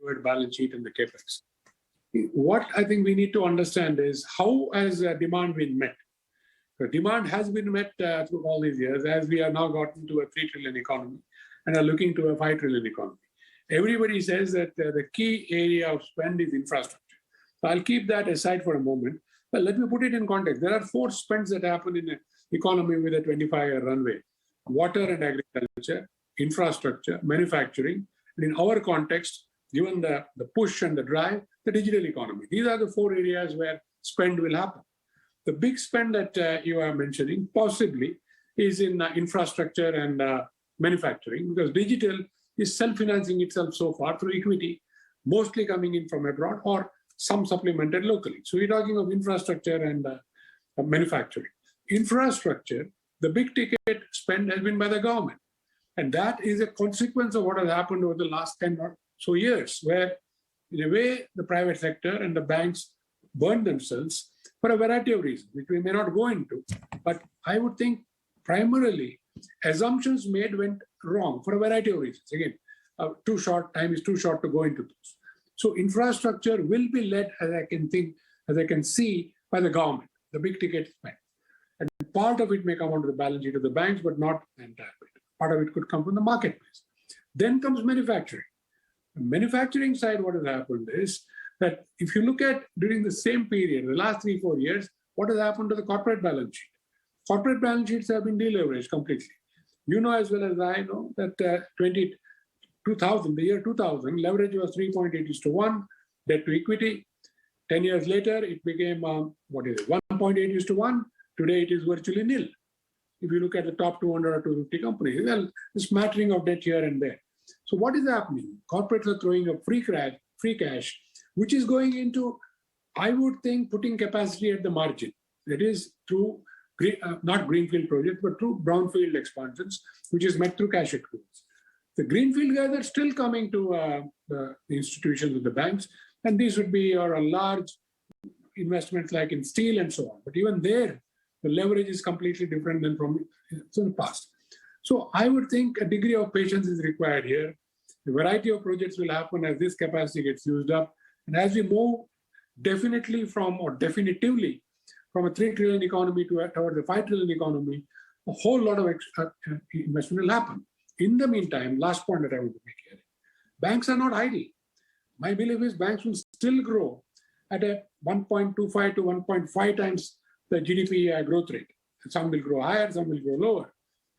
toward balance sheet and the capex. What I think we need to understand is how has demand been met. The demand has been met through all these years, as we have now gotten to a 3 trillion economy and are looking to a 5 trillion economy. Everybody says that the key area of spend is infrastructure. So I'll keep that aside for a moment. But let me put it in context. There are 4 spends that happen in an economy with a 25-year runway: water and agriculture, infrastructure, manufacturing, and in our context, given the push and the drive, the digital economy. These are the 4 areas where spend will happen. The big spend that you are mentioning possibly is in infrastructure and manufacturing, because digital is self-financing itself so far through equity, mostly coming in from abroad or some supplemented locally. So we're talking of infrastructure and manufacturing. Infrastructure, the big ticket spend has been by the government. And that is a consequence of what has happened over the last 10 or so years, where in a way the private sector and the banks burned themselves for a variety of reasons, which we may not go into. But I would think primarily assumptions made went wrong for a variety of reasons. Again, time is too short to go into those. So infrastructure will be led, as I can see, by the government, the big ticket spend. And part of it may come onto the balance sheet of the banks, but not the entire bit. Part of it could come from the marketplace. Then comes manufacturing. The manufacturing side, what has happened is that if you look at during the same period, the last 3-4 years, what has happened to the corporate balance sheet? Corporate balance sheets have been deleveraged completely. You know as well as I know that the year 2000, leverage was 3.8:1, debt to equity. 10 years later, it became, 1.8:1. Today, it is virtually nil. If you look at the top 200 or 250 companies, well, a smattering of debt here and there. So what is happening? Corporates are throwing up free cash, which is going into, I would think, putting capacity at the margin. That is through, not greenfield projects, but through brownfield expansions, which is met through cash equivalents. The greenfield guys are still coming to the institutions of the banks, and these would be a large investments like in steel and so on. But even there, the leverage is completely different than from the past. So I would think a degree of patience is required here. A variety of projects will happen as this capacity gets used up. And as we move definitively from a 3 trillion economy towards a 5 trillion economy, a whole lot of investment will happen. In the meantime, last point that I want to make here, banks are not idle. My belief is banks will still grow at a 1.25 to 1.5 times the GDP growth rate. Some will grow higher, some will grow lower.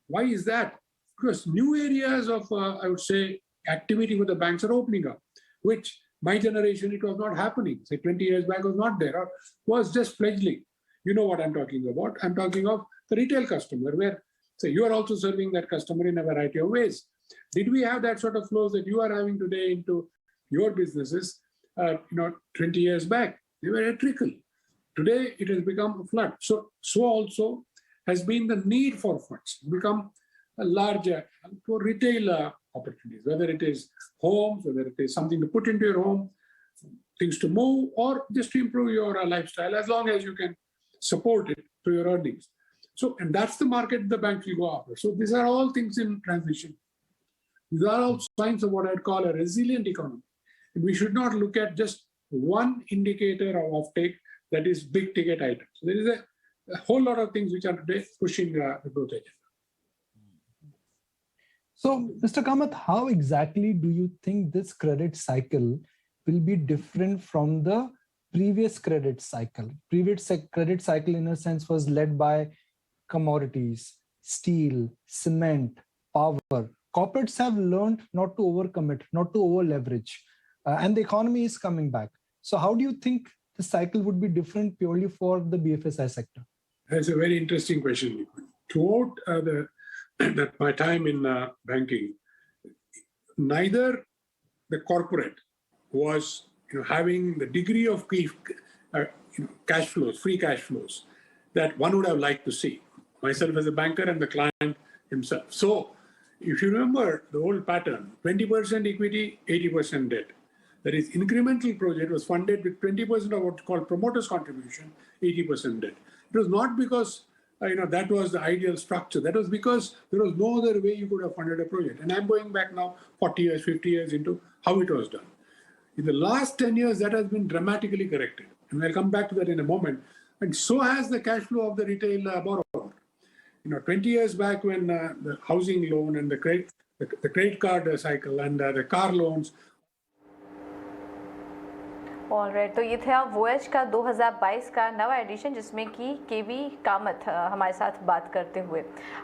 Why is that? Because new areas of, I would say, activity with the banks are opening up, which my generation, it was not happening. Say 20 years back was not there, or was just fledgling. You know what I'm talking about. I'm talking of the retail customer, where say you are also serving that customer in a variety of ways. Did we have that sort of flows that you are having today into your businesses 20 years back? They were a trickle. Today, it has become a flood. So also has been the need for funds, become a larger for retail opportunities, whether it is homes, whether it is something to put into your home, things to move, or just to improve your lifestyle, as long as you can support it through your earnings. So, and that's the market the banks will go after. So these are all things in transition. These are all signs of what I'd call a resilient economy. And we should not look at just one indicator of offtake, that is big ticket items. So there is a whole lot of things which are today pushing the growth agenda. So, Mr. Kamath, how exactly do you think this credit cycle will be different from the previous credit cycle? Previous credit cycle, in a sense, was led by commodities, steel, cement, power. Corporates have learned not to overcommit, not to over-leverage, and the economy is coming back. So how do you think the cycle would be different purely for the BFSI sector? That's a very interesting question. Throughout my time in banking, neither the corporate was having the degree of cash flows, free cash flows, that one would have liked to see, myself as a banker and the client himself. So if you remember the old pattern, 20% equity, 80% debt. That is, incremental project was funded with 20% of what's called promoters' contribution, 80% debt. It was not because that was the ideal structure. That was because there was no other way you could have funded a project. And I'm going back now 40 years, 50 years into how it was done. In the last 10 years, that has been dramatically corrected. And we'll come back to that in a moment. And so has the cash flow of the retail borrower. 20 years back when the housing loan and the credit card cycle and the car loans. Alright, तो ये था voyage का 2022 का नवा addition, जिसमें कि केवी कामत हमारे साथ बात करते हुए,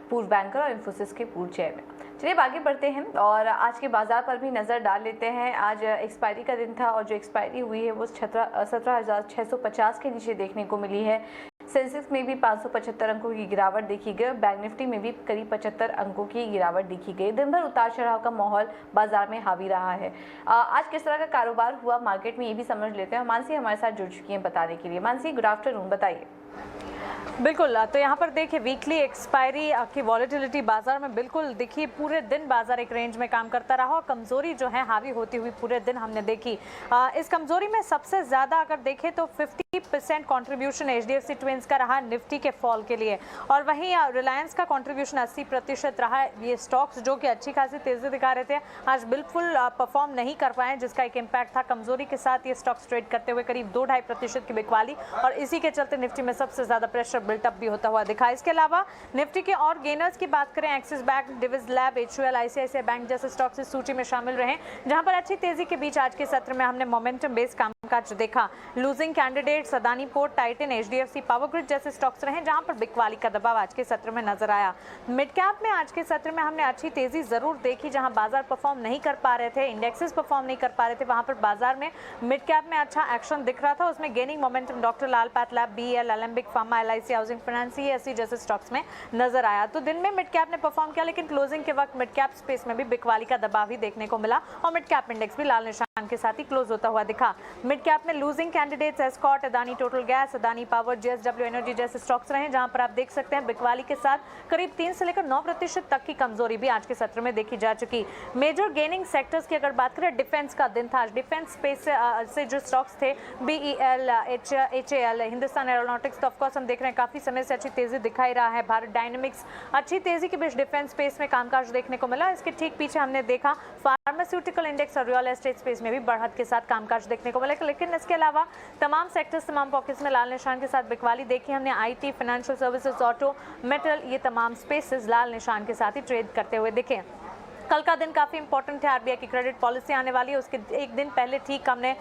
पूर्व बैंकर और इन्फोसिस के पूर्व चेयरमैन। चलिए अब आगे बढ़ते हैं और आज के बाजार पर भी नज़र डाल लेते हैं। आज एक्सपायरी का दिन था और जो एक्सपायरी हुई है वो 17,650 के नीचे देखने को मिली है। सेंसेक्स में भी 575 अंकों की गिरावट देखी गई और बैंक निफ्टी में भी करीब 75 अंकों की गिरावट देखी गई। दिन भर उतार चढ़ाव का माहौल बाजार में हावी रहा है। आज किस तरह का कारोबार हुआ मार्केट में, ये भी समझ लेते हैं। मानसी हमारे साथ जुड़ चुकी हैं बताने के लिए। मानसी, गुड आफ्टरनून, बताइए। बिल्कुल, तो यहाँ पर देखिए वीकली एक्सपायरी की वॉलेटिलिटी बाजार में बिल्कुल दिखी। पूरे दिन बाजार एक रेंज में काम करता रहा और कमजोरी जो है हावी होती हुई पूरे दिन हमने देखी। इस कमजोरी में सबसे ज़्यादा अगर देखें तो 50% कंट्रीब्यूशन एचडीएफसी ट्विंस का रहा निफ्टी के फॉल के लिए, और वहीं रिलायंस का कंट्रीब्यूशन 80% रहा। ये स्टॉक्स जो कि अच्छी खासी तेजी दिखा रहे थे आज बिल्कुल परफॉर्म नहीं कर पाए, जिसका एक इम्पैक्ट था। कमजोरी के साथ ये स्टॉक्स ट्रेड करते हुए करीब 2-2.5% की बिकवाली, और इसी के चलते निफ्टी में सबसे ज़्यादा प्रेशर बिल्टअप भी होता हुआ दिखा। इसके अलावा निफ्टी के और गेनर्स की बात करें, axis bank, Divi's lab, HUL, ICICI bank जैसे स्टॉक्स इस सूची में शामिल रहे, जहां पर अच्छी तेजी के बीच आज के सत्र में हमने मोमेंटम बेस्ड कामकाज देखा। Losing candidates Adani port, Titan, HDFC power grid जैसे स्टॉक्स रहे, जहां पर बिकवाली का दबाव आज के सत्र में नजर आया। मिड कैप में आज के सत्र में हमने अच्छी तेजी जरूर देखी, जहां बाजार परफॉर्म नहीं कर पा रहे थे, इंडेक्सेस परफॉर्म नहीं कर पा रहे थे, वहां पर बाजार में मिड कैप में अच्छा एक्शन दिख रहा था। उसमें gaining momentum doctor Lal pathlab, BEL, Alembic pharma, LIC housing finance, CSE जैसे स्टॉक्स में नजर आया। तो दिन में मिड कैप ने परफॉर्म किया, लेकिन क्लोजिंग के वक्त मिड कैप स्पेस में भी बिकवाली का दबाव ही देखने को मिला और मिड कैप इंडेक्स भी लाल निशान के साथ ही क्लोज होता हुआ दिखा। मिड कैप में losing candidates escort, Adani total gas, Adani power, JSW energy जैसे स्टॉक्स रहे, जहां पर आप देख सकते हैं बिकवाली के साथ करीब 3 से लेकर 9% तक की कमजोरी भी आज के सत्र में देखी जा चुकी। मेजर गेनिंग सेक्टर्स की अगर बात करें, डिफेंस का दिन था आज। डिफेंस स्पेस से जो स्टॉक्स थे, BEL, HAL, हिंदुस्तान एरोनॉटिक्स, तो ऑफकोर्स हम देख रहे हैं काफी समय से अच्छी तेजी दिखाई रहा है। भारत डायनेमिक्स अच्छी तेजी के बीच डिफेंस स्पेस में कामकाज देखने को मिला। इसके ठीक पीछे हमने देखा फार्मास्यूटिकल इंडेक्स और रियल एस्टेट स्पेस में भी बढ़त के साथ कामकाज देखने को मिला। लेकिन इसके अलावा तमाम सेक्टर्स, तमाम पॉकेट्स में लाल निशान के साथ बिकवाली देखी हमने। IT, financial services, auto, metal, ये तमाम स्पेसेस लाल निशान के साथ ही ट्रेड करते हुए दिखे। कल का दिन काफ़ी इंपॉर्टेंट है। RBI की क्रेडिट पॉलिसी आने वाली है, उसके एक दिन पहले ठीक हमने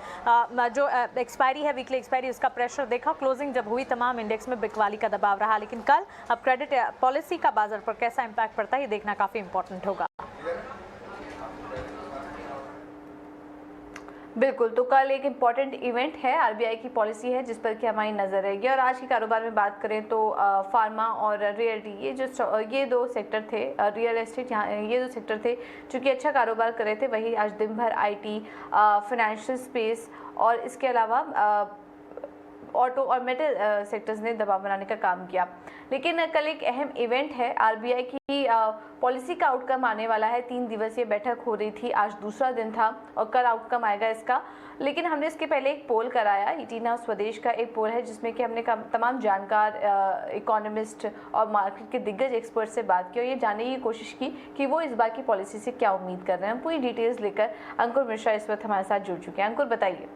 जो एक्सपायरी है, वीकली एक्सपायरी, उसका प्रेशर देखा। क्लोजिंग जब हुई तमाम इंडेक्स में बिकवाली का दबाव रहा, लेकिन कल अब क्रेडिट पॉलिसी का बाजार पर कैसा इंपैक्ट पड़ता है ये देखना काफ़ी इंपॉर्टेंट होगा। बिल्कुल, तो कल एक इम्पॉर्टेंट इवेंट है, RBI की पॉलिसी है जिस पर कि हमारी नज़र रहेगी। और आज के कारोबार में बात करें तो फार्मा और रियल्टी, ये दो सेक्टर थे, रियल एस्टेट, यहाँ ये दो सेक्टर थे चूँकि अच्छा कारोबार कर रहे थे। वही आज दिन भर IT, फाइनेंशियल स्पेस और इसके अलावा ऑटो और मेटल सेक्टर्स ने दबाव बनाने का काम किया। लेकिन कल एक अहम इवेंट है, RBI की पॉलिसी का आउटकम आने वाला है। 3 दिवसीय बैठक हो रही थी, आज दूसरा दिन था और कल आउटकम आएगा इसका। लेकिन हमने इसके पहले एक पोल कराया, इटीना स्वदेश का एक पोल है, जिसमें कि हमने तमाम जानकार इकोनॉमिस्ट और मार्केट के दिग्गज एक्सपर्ट से बात की और ये जानने की कोशिश की कि वो इस बार की पॉलिसी से क्या उम्मीद कर रहे हैं। पूरी डिटेल्स लेकर अंकुर मिश्रा इस वक्त हमारे साथ जुड़ चुके हैं। अंकुर, बताइए।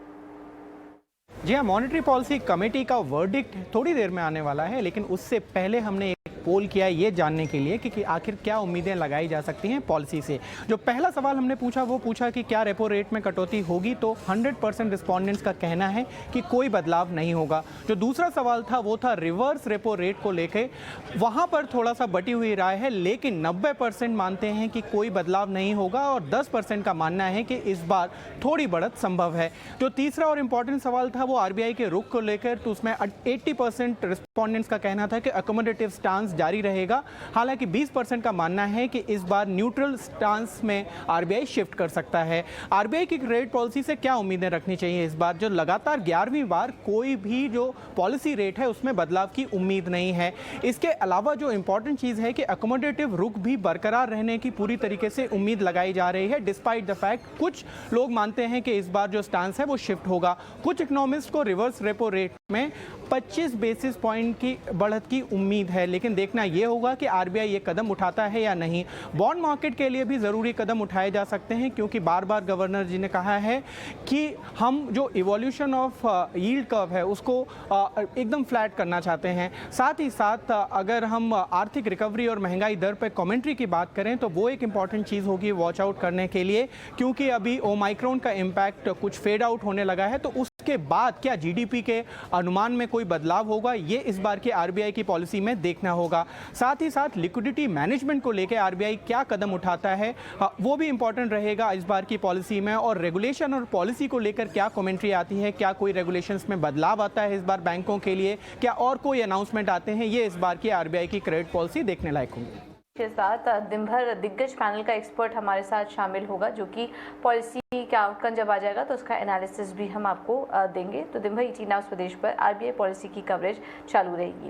जी हाँ, मॉनेटरी पॉलिसी कमेटी का वर्डिक्ट थोड़ी देर में आने वाला है, लेकिन उससे पहले हमने एक पोल किया ये जानने के लिए कि आखिर क्या उम्मीदें लगाई जा सकती हैं पॉलिसी से। जो पहला सवाल हमने पूछा वो पूछा कि क्या रेपो रेट में कटौती होगी, तो 100% रिस्पोंडेंट्स का कहना है कि कोई बदलाव नहीं होगा। जो दूसरा सवाल था वो था रिवर्स रेपो रेट को लेके, वहाँ पर थोड़ा सा बटी हुई राय है, लेकिन 90% मानते हैं कि कोई बदलाव नहीं होगा और 10% का मानना है कि इस बार थोड़ी बढ़त संभव है। जो तीसरा और इम्पॉर्टेंट सवाल था वो RBI के रुख को लेकर, तो उसमें 80% रिस्पोंडेंट्स का कहना था कि अकोमोडेटिव स्टांस जारी रहेगा। हालांकि 20% का मानना है कि इस बार न्यूट्रल स्टांस में RBI शिफ्ट कर सकता है। RBI की क्रेडिट पॉलिसी से क्या उम्मीदें रखनी चाहिए इस बार? जो लगातार 11वीं बार कोई भी जो पॉलिसी रेट है उसमें बदलाव की उम्मीद नहीं है। इसके अलावा जो इंपॉर्टेंट चीज़ है कि अकोमोडेटिव रुख भी बरकरार रहने की पूरी तरीके से उम्मीद लगाई जा रही है, डिस्पाइट द फैक्ट कुछ लोग मानते हैं कि इस बार जो स्टांस है वो शिफ्ट होगा। कुछ इकोनॉमिस्ट को रिवर्स रेपो रेट में 25 बेसिस पॉइंट की बढ़त की उम्मीद है, लेकिन देखना ये होगा कि आरबीआई ये कदम उठाता है या नहीं। बॉन्ड मार्केट के लिए भी ज़रूरी कदम उठाए जा सकते हैं, क्योंकि बार बार गवर्नर जी ने कहा है कि हम जो इवोल्यूशन ऑफ यील्ड कर्व है उसको एकदम फ्लैट करना चाहते हैं। साथ ही साथ अगर हम आर्थिक रिकवरी और महंगाई दर पर कमेंट्री की बात करें तो वो एक इंपॉर्टेंट चीज़ होगी वॉच आउट करने के लिए, क्योंकि अभी ओमाइक्रोन का इम्पैक्ट कुछ फेड आउट होने लगा है। तो उसके बाद क्या जीडीपी के अनुमान में कोई बदलाव होगा, ये इस बार की आरबीआई की पॉलिसी में देखना होगा। साथ ही साथ लिक्विडिटी मैनेजमेंट को लेकर आरबीआई क्या कदम उठाता है वो भी इंपॉर्टेंट रहेगा इस बार की पॉलिसी में। और रेगुलेशन और पॉलिसी को लेकर क्या कमेंट्री आती है, क्या कोई रेगुलेशंस में बदलाव आता है इस बार बैंकों के लिए, क्या और कोई अनाउंसमेंट आते हैं, ये इस बार की आरबीआई की क्रेडिट पॉलिसी देखने लायक होंगी। के साथ दिन भर दिग्गज पैनल का एक्सपर्ट हमारे साथ शामिल होगा, जो कि पॉलिसी का आउटकम जब आ जाएगा तो उसका एनालिसिस भी हम आपको देंगे। तो दिन भर ET Now स्वदेश पर आरबीआई पॉलिसी की कवरेज चालू रहेगी।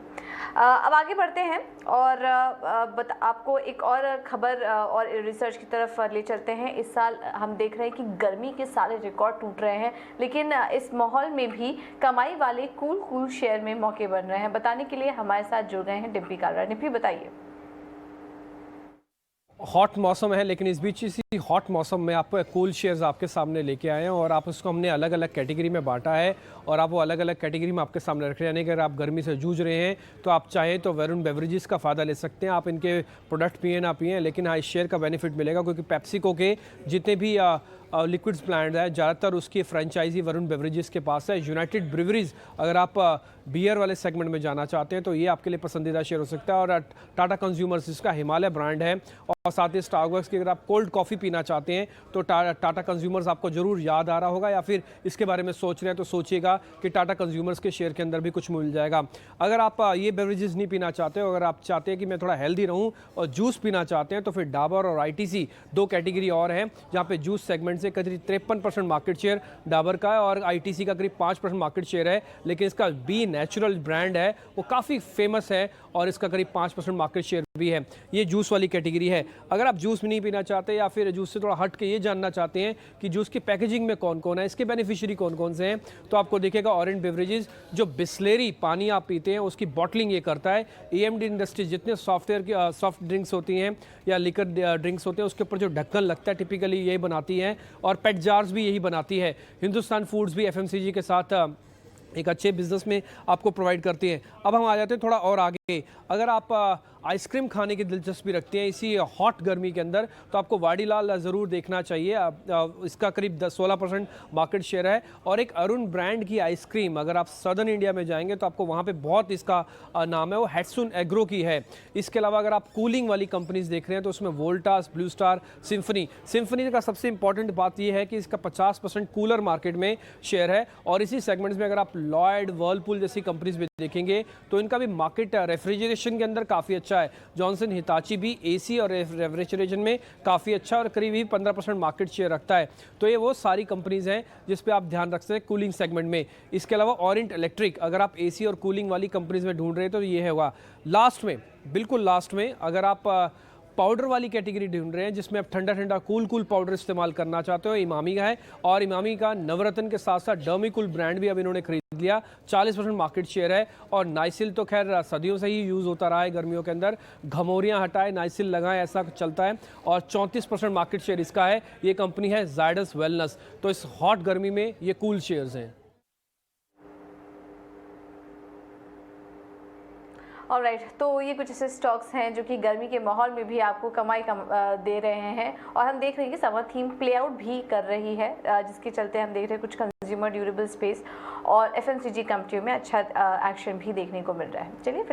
अब आगे बढ़ते हैं और आपको एक और खबर और रिसर्च की तरफ ले चलते हैं। इस साल हम देख रहे हैं कि गर्मी के सारे रिकॉर्ड टूट रहे हैं, लेकिन इस माहौल में भी कमाई वाले कूल शेयर में मौके बन रहे हैं। बताने के लिए हमारे साथ जुड़ गए हैं डिम्पी कालरा। डिम्पी, बताइए। हॉट मौसम है, लेकिन इस बीच इसी हॉट मौसम में आपको कूल शेयर्स आपके सामने लेके आए हैं और आप उसको हमने अलग अलग कैटेगरी में बांटा है और आप वो अलग अलग कैटेगरी में आपके सामने रख रहे हैं। यानी कि अगर आप गर्मी से जूझ रहे हैं तो आप चाहें तो वरुण बेवरेजेस का फ़ायदा ले सकते हैं। आप इनके प्रोडक्ट पिए ना पिए, लेकिन हाँ, इस शेयर का बेनिफिट मिलेगा, क्योंकि पेप्सिको के जितने भी लिक्विड्स प्लांट है ज़्यादातर उसकी फ्रेंचाइजी वरुण बेवरेजेस के पास है। यूनाइटेड ब्रिवरीज, अगर आप बियर वाले सेगमेंट में जाना चाहते हैं तो ये आपके लिए पसंदीदा शेयर हो सकता है। और टाटा कंज्यूमर्स, जिसका हिमालय ब्रांड है, और साथ ही स्टारबक्स की अगर आप कोल्ड कॉफ़ी पीना चाहते हैं तो टाटा कंज्यूमर्स आपको ज़रूर याद आ रहा होगा, या फिर इसके बारे में सोच रहे हैं तो सोचिएगा कि टाटा कंज्यूमर्स के शेयर के अंदर भी कुछ मिल जाएगा। अगर आप ये बेवरेजेस नहीं पीना चाहते हो, अगर आप चाहते हैं कि मैं थोड़ा हेल्दी रहूँ और जूस पीना चाहते हैं, तो फिर डाबर और ITC दो कैटेगरी और हैं, जहाँ पे जूस सेगमेंट से करीब 53% मार्केट शेयर डाबर का है और ITC का करीब 5% मार्केट शेयर है। लेकिन इसका बी नेचुरल ब्रांड है, वो काफ़ी फेमस है और इसका करीब 5% मार्केट शेयर भी है। ये जूस वाली कैटेगरी है। अगर आप जूस नहीं पीना चाहते या फिर जूस से थोड़ा हट के ये जानना चाहते हैं कि जूस की पैकेजिंग में कौन कौन है, इसके बेनिफिशियरी कौन कौन से हैं, तो आपको देखेगा ऑरेंज बेवरेजेस, जो बिस्लेरी पानी आप पीते हैं उसकी बॉटलिंग ये करता है। AMD इंडस्ट्रीज, जितने सॉफ्ट ड्रिंक्स होती हैं या लिकर ड्रिंक्स होते हैं, उसके ऊपर जो ढक्कन लगता है टिपिकली यही बनाती है, और पेट जार्स भी यही बनाती है। हिंदुस्तान फूड्स भी FMCG के साथ एक अच्छे बिजनेस में आपको प्रोवाइड करती हैं। अब हम आ जाते हैं थोड़ा और आगे। अगर आप आइसक्रीम खाने की दिलचस्पी रखते हैं इसी हॉट गर्मी के अंदर, तो आपको वाडीलाल ज़रूर देखना चाहिए। इसका करीब 16% मार्केट शेयर है। और एक अरुण ब्रांड की आइसक्रीम, अगर आप सदर्न इंडिया में जाएंगे तो आपको वहाँ पे बहुत इसका नाम है, वो हैट्सुन एग्रो की है। इसके अलावा अगर आप कूलिंग वाली कंपनीज देख रहे हैं तो उसमें वोल्टास, ब्लू स्टार, सिम्फनी का सबसे इंपॉर्टेंट बात यह है कि इसका 50% कूलर मार्केट में शेयर है। और इसी सेगमेंट्स में अगर आप लॉयड, वर्लपूल जैसी कंपनीज में देखेंगे तो इनका भी मार्केट रेफ्रिजरेशन के अंदर काफ़ी अच्छा है। जॉनसन हिताची भी AC और रेफ्रिजरेशन में काफ़ी अच्छा और करीब ही 15% मार्केट शेयर रखता है। तो ये वो सारी कंपनीज हैं जिस पे आप ध्यान रख सकते हैं कूलिंग सेगमेंट में। इसके अलावा ऑरेंट इलेक्ट्रिक, अगर आप AC और कूलिंग वाली कंपनीज में ढूंढ रहे हैं तो ये होगा। लास्ट में, बिल्कुल लास्ट में, अगर आप पाउडर वाली कैटेगरी ढूंढ रहे हैं जिसमें आप ठंडा कूल पाउडर इस्तेमाल करना चाहते हो, इमामी का है। और इमामी का नवरत्न के साथ साथ डर्मिकूल ब्रांड भी अब इन्होंने खरीद लिया, 40% मार्केट शेयर है। और नाइसिल तो खैर सदियों से ही यूज़ होता रहा है गर्मियों के अंदर, घमौरियाँ हटाए नाइसिल लगाएं, ऐसा चलता है। और 34% मार्केट शेयर इसका है। ये कंपनी है जायडस वेलनेस। तो इस हॉट गर्मी में ये कूल शेयर्स हैं। ऑलराइट, तो ये कुछ ऐसे स्टॉक्स हैं जो कि गर्मी के माहौल में भी आपको कमाई दे रहे हैं। और हम देख रहे हैं कि समर थीम प्ले आउट भी कर रही है, जिसके चलते हम देख रहे हैं कुछ कंज्यूमर ड्यूरेबल स्पेस और FMCG कंपनियों में अच्छा एक्शन भी देखने को मिल रहा है। चलिए।